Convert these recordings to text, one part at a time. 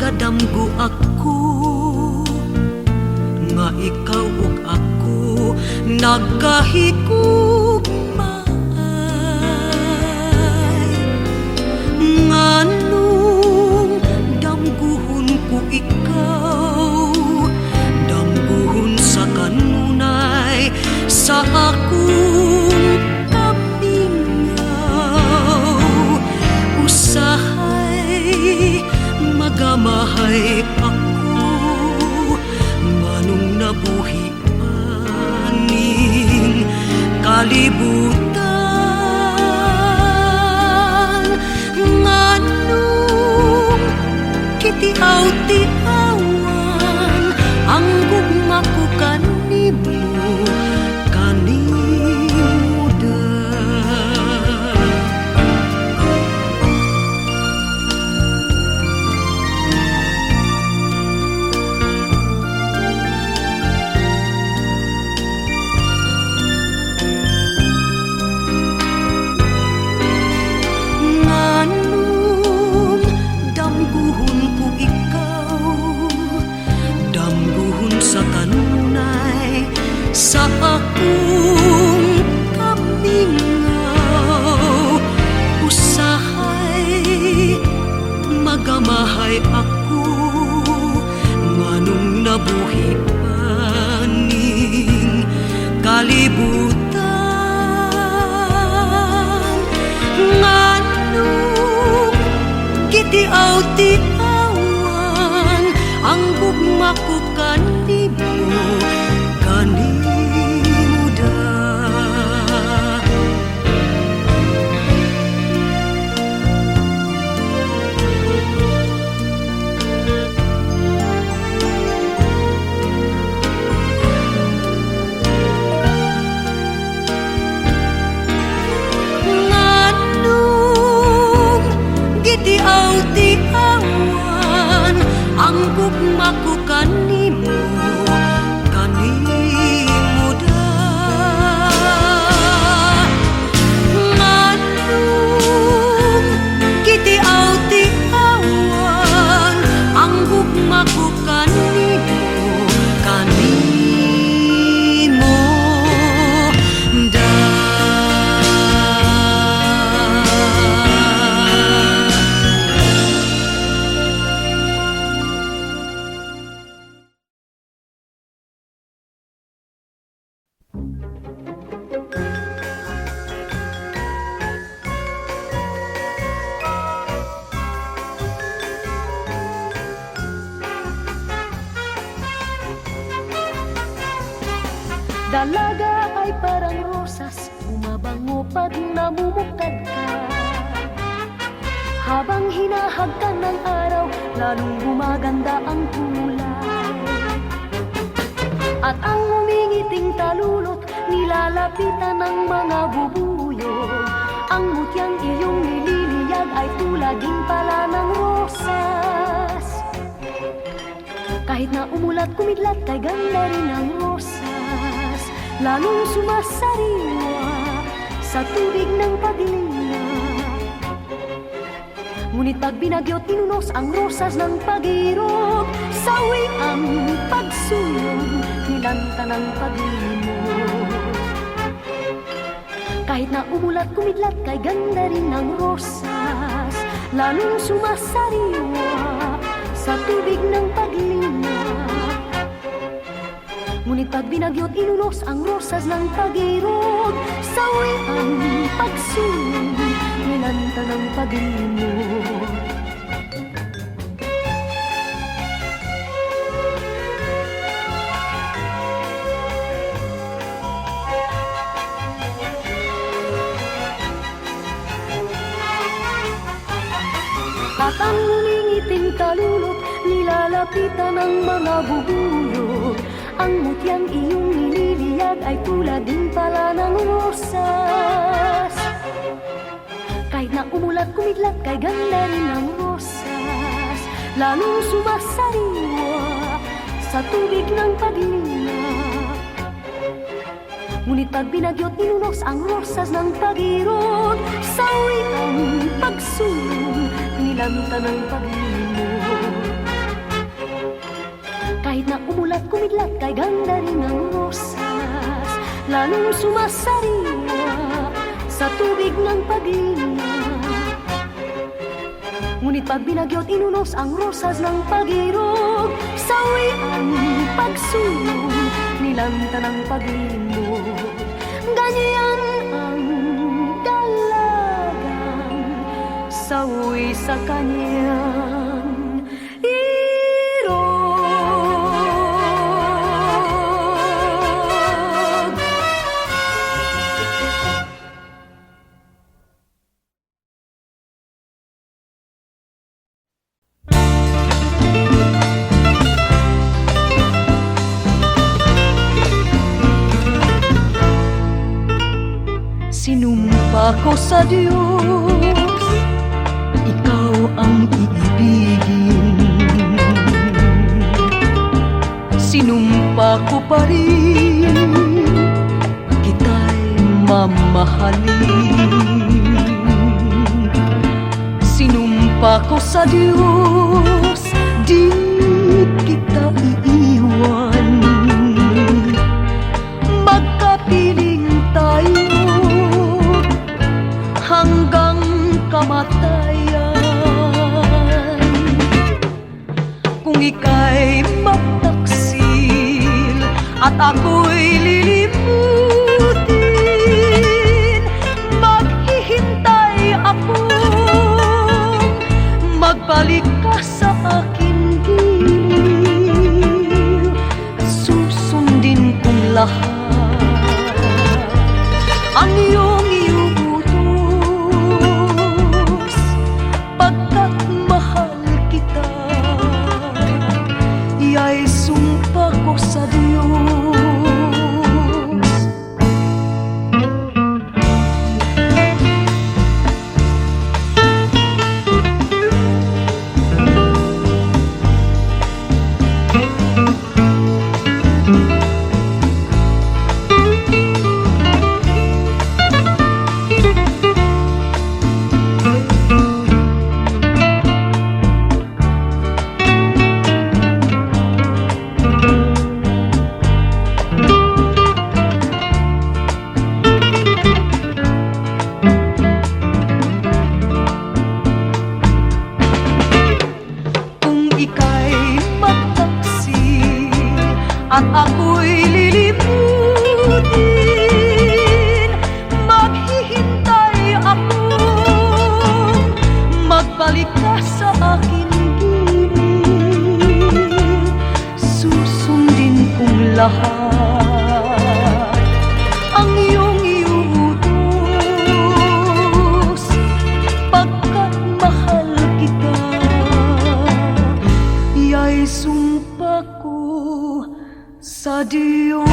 kadamgo ako nga ikaw ug ako nagkahigugmaay. Nganong damguhon ko ikaw, damguhon sa kanunay sa akong kapingaw. Usahay magamahay ako, nganong nabuhi aning kalibutan. Nganong kitiaw-tiawan ang gugma ko kanimo, kanimuda. Nganong damguhon ko ikaw, damguhon sa kanunay sa akong kamingaw. Usahay magamahay ako, nganong nabuhi paning kalibutan. Nganong kitiaw-tiawan ang gugma ko kanimo, kanimuda. Nganong gitiaw-tiawan ang gugma ko kanimo, kanimuda. Nganong gitiaw-tiawan ang gugma ko kanimo, kanimo da. Dalaga ay parang rosas, bumabango pag namumukad ka. Habang hinahagkan ng araw, lalong gumaganda ang kulay. At ang umingiting talulot, nilalapitan ng mga bubuyog. Ang mutyang iyong nililiyag ay tulad din pala ng rosas. Kahit na umulat kumidlat, kay ganda rin ang rosas. Lalong sumasariwa sa tubig ng paglinga. Ngunit pag binagyot, tinunos ang rosas ng pag-irog. Sawi ang pagsulong, nilanta ng pag-limog. Kahit na umulat kumidlat, kay ganda rin ang rosas. Lalong sumasariwa sa tubig ng paglinga. Ngunit pag binagyot, inunos ang rosas ng pag-irog. Sawi ang pagsulong, nilanta ng pag-limog. At ang humingiting kalulot, nilalapitan ng mga bubuyog. Ang mutyang iyong nililiyag ay tulad din pala ng rosas. Kahit na umulat kumidlat, kay ganda rin ang rosas. Lalong sumasariwa sa tubig ng paglinga. Ngunit pag binagyot, inunos ang rosas ng pag-irog. Sawi ang pagsulong, nilanta ng pag-limog. kidlat kay ganda rin ang rosas, lalong sumasariwa sa tubig ng paglinya. Ngunit pag binagyot inunos ang rosas ng pag-irog, sawian pagsulong nilanta ng paglimog. Ganyan ang dalagang sawi sa kanyang irog. Sinumpa ko sa Diyos, ikaw ang iibigin. Sinumpa ko pa rin, kita'y mamahalin. Sinumpa ko sa Diyos, di kita iiwan. Magkapiling tayo hanggang kamatayan. Kung ika'y magtaksil at ako'y lilimutin, maghihintay ako, magbalik ka sa aking giliw. Susundin kong lahat ang iyong iuutos, pagkat mahal kita, iya'y sumpa ko sa Diyos. At ako'y lilimutin, maghihintay ako, magbalik ka sa aking giliw. Susundin kong lahat ang iyong iuutos, pagkat mahal kita, iya'y sumpa ko sa Diyos.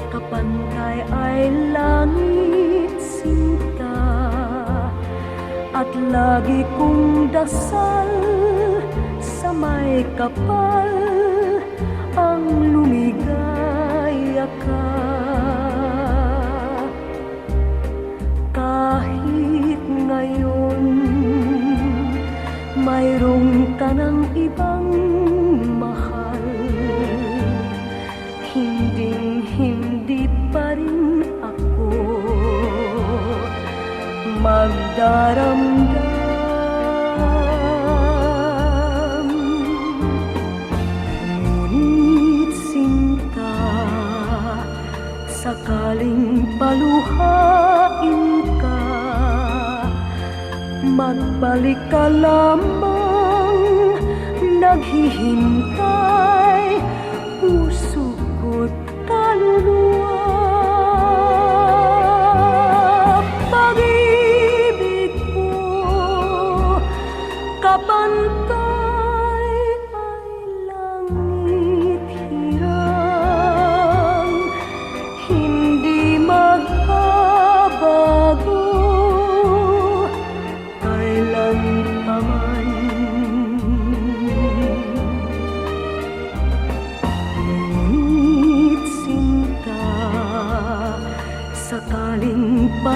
Kapantay ay langit sinta, at lagi kong dasal sa may kapal ang lumigaya ka. Kahit ngayon mayroong ka ng ibang mahal, hindi pa rin ako magdaramdam. Ngunit sinta, sakaling paluhain ka, magbalik ka lamang, naghihintay puso ko't kaluluwa. Pag-ibig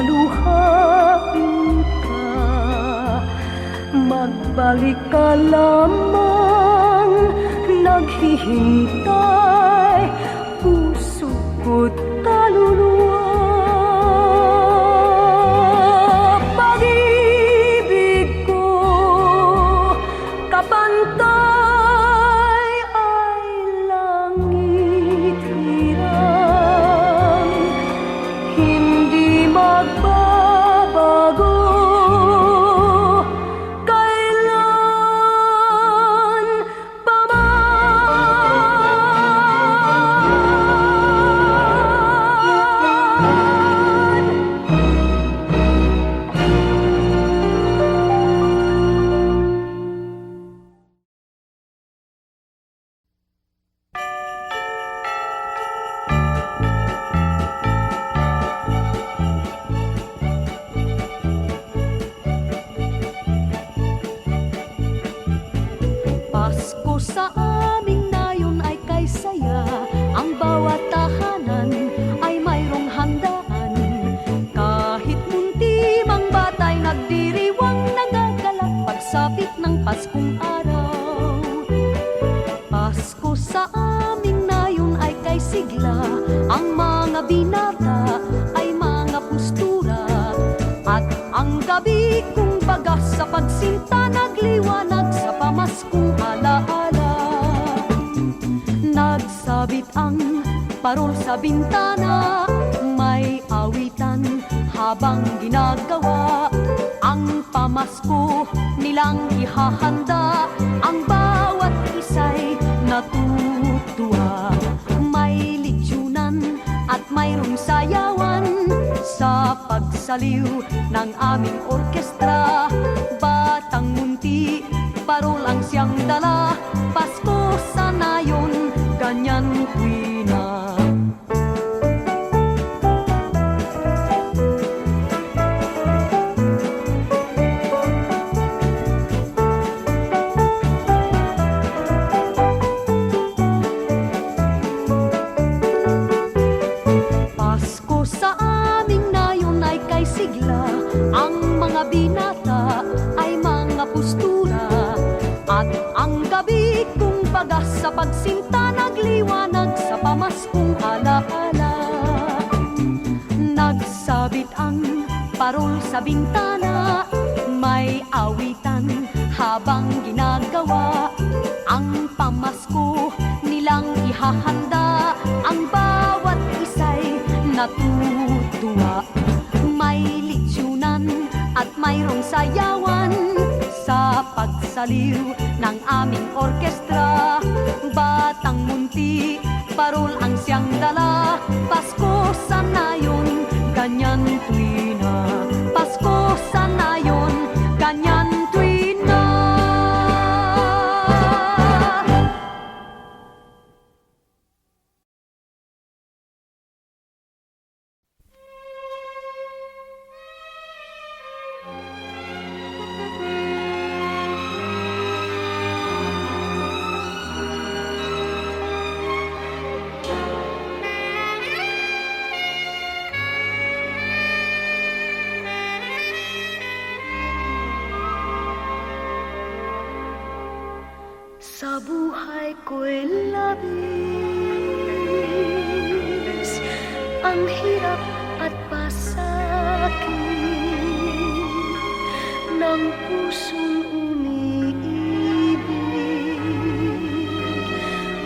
maluhain ka, magbalik ka lamang, naghihintay, puso ko't kaluluwa. Pag-ibig ko, kapantay ay langit hirang, hindi magbabago kailan pa man. Pasko sa aming nayon ay kay saya, ang bawat tahanan ay mayroong handaan. Kahit munti mang batay nagdiriwang nagagalak pagsapit ng Paskong araw. Pasko sa aming nayon ay kay sigla, ang mga binata ay mga pustura, at ang gabi kung baga sa pagsinta nagliwanag sa pamaskong alaala. Nagsabit ang parol sa bintana, may awitan habang ginagawa ang pamasko nilang ihahanda. Ang bawat isa'y natutuwa, may litsunan at mayroong sayawan sa pagsaliw ng aming orkestra. Batang munti, parol ang siyang dala, Pasko sa nayon, ganyan tuwina. Pasko sa aming nayon ay kay sigla, ang mga binata ay mga pustura, at ang gabi kung baga sa pagsinta nagliwanag sa pamaskong alaala. Nagsabit ang parol sa bintana, may awitan habang ginagawa ang pamasko nilang ihahanda. Ang bawat isa'y natutuwa, may litsunan at mayroong sayawan sa pagsaliw ng aming orkestra. Batang munti, parol ang siyang dala, Pasko sa nayon, ganyan tuwina. Pasko sa nayon, ganyan tuwina. Sa buhay ko'y labis ang hirap at pasakit ng pusong umiibig,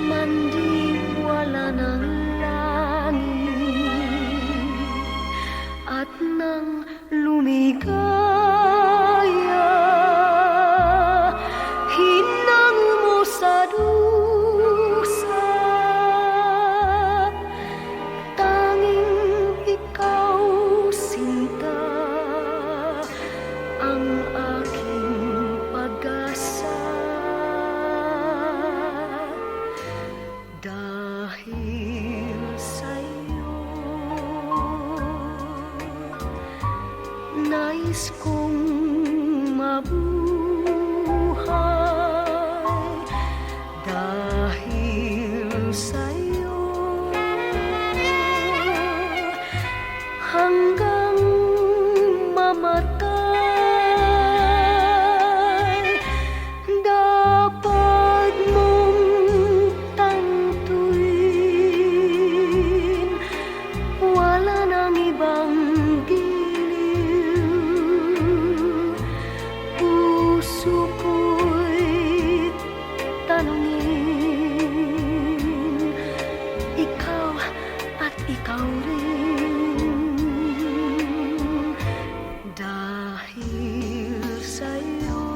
mandiwala ng langit at nang lumigaya. Sa dusa, tanging ikaw sinta ang aking pag-asa. Dahil sa'yo, nais kong mabuhay. Dahil sa'yo, hanggang ikaw rin. Dahil sa'yo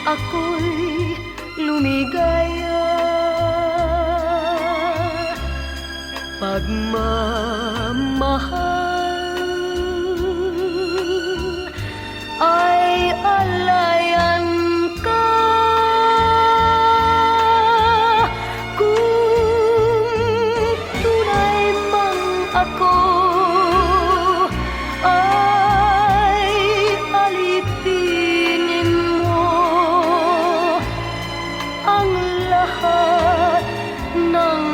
ako'y lumigaya. Pagmamahal ay alayan ka. Kung tunay mang ako ay alipinin mo ang lahat ng